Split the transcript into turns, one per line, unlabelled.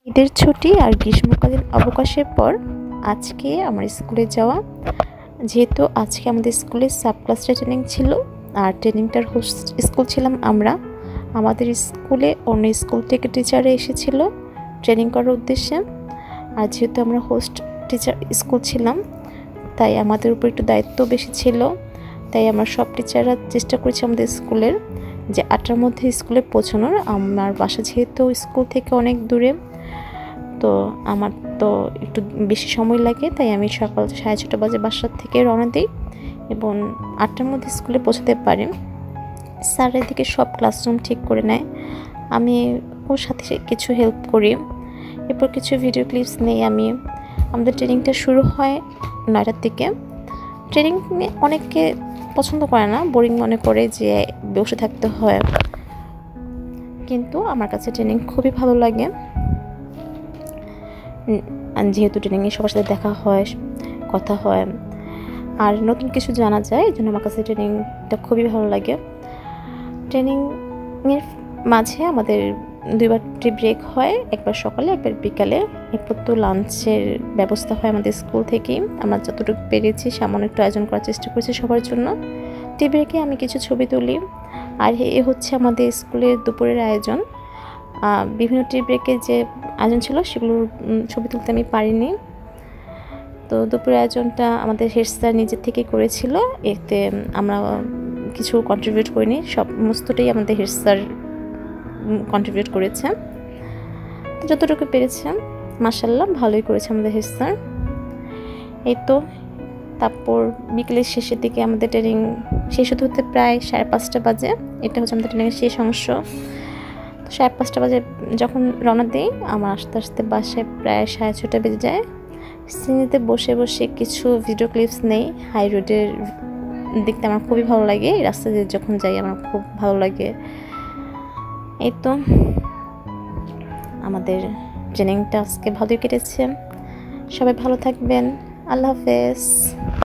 ঈদের ছুটি আর গ্রীষ্মকালীন অবকাশের পর আজকে আমার স্কুলে যাওয়া। যেহেতু আজকে আমাদের স্কুলে সাব ক্লাসটা ট্রেনিং ছিল আর ট্রেনিংটার হোস্ট স্কুল ছিলাম আমরা। আমাদের স্কুলে অন্য স্কুল থেকে টিচাররা এসেছিল ট্রেনিং করার উদ্দেশ্যে। আর যেহেতু আমরা হোস্ট টিচার স্কুল ছিলাম তাই আমাদের উপর একটু দায়িত্ব বেশি ছিল। তাই আমরা সব টিচাররা চেষ্টা করেছি আমাদের স্কুলের যে 8টার মধ্যে স্কুলে পৌঁছানোর। আমার বাসা যেহেতু স্কুল থেকে অনেক দূরে, তো আমার তো একটু বেশি সময় লাগে, তাই আমি সকাল 6:30 বাজে বাসার থেকে রওনা দিই এবং 8টার মধ্যে স্কুলে পৌঁছাতে পারি। স্যার এদিকে সব ক্লাসরুম ঠিক করে নেয়, আমি ওর সাথে কিছু হেল্প করি। এরপর কিছু ভিডিও ক্লিপস নেই আমি। আমাদের ট্রেনিংটা শুরু হয় 9টার দিকে। ট্রেনিং অনেকে পছন্দ করে না, বোরিং মনে করে যে বসে থাকতে হয়, কিন্তু আমার কাছে ট্রেনিং খুবই ভালো লাগে। যেহেতু ট্রেনিংয়ে সবার সাথে দেখা হয়, কথা হয় আর নতুন কিছু জানা যায়, এই জন্য আমার কাছে ট্রেনিংটা খুবই ভালো লাগে। ট্রেনিংয়ের মাঝে আমাদের 2বার ব্রেক হয়, একবার সকালে একবার বিকালে। এরপর তো লাঞ্চের ব্যবস্থা হয় আমাদের স্কুল থেকেই। আমরা যতটুকু পেরেছি সামান্য একটু আয়োজন করার চেষ্টা করেছি সবার জন্য। টি ব্রেকে আমি কিছু ছবি তুলি। আর এ হচ্ছে আমাদের স্কুলের দুপুরের আয়োজন। বিভিন্ন টি ব্রেকে যে আয়োজন ছিল সেগুলোর ছবি তুলতে আমি পারিনি। তো দুপুরের আয়োজনটা আমাদের হেড স্যার নিজের থেকেই করেছিল, এতে আমরা কিছু কন্ট্রিবিউট করিনি, সমস্তটাই আমাদের হেড স্যার কন্ট্রিবিউট করেছে। তো যতটুকু পেরেছে মাশাআল্লাহ ভালোই করেছে আমাদের হেড স্যার। এই তো তারপর বিকেলের শেষের দিকে আমাদের ট্রেনিং শেষ হতে প্রায় 5:30 বাজে। এটা হচ্ছে আমাদের ট্রেনিংয়ের শেষ অংশ। তো 5:30 বাজে যখন রওনা দিই, আমার আস্তে আস্তে বাসায় প্রায় 6:30 বেজে যায়। সিনেতে বসে বসে কিছু ভিডিও ক্লিপস নেই। হাই রোডের দেখতে আমার খুবই ভালো লাগে, এই রাস্তা দিয়ে যখন যাই আমার খুব ভালো লাগে। এই তো আমাদের ট্রেনিংটা আজকে ভালোই কেটেছে। সবাই ভালো থাকবেন। আল্লাহ হাফেজ।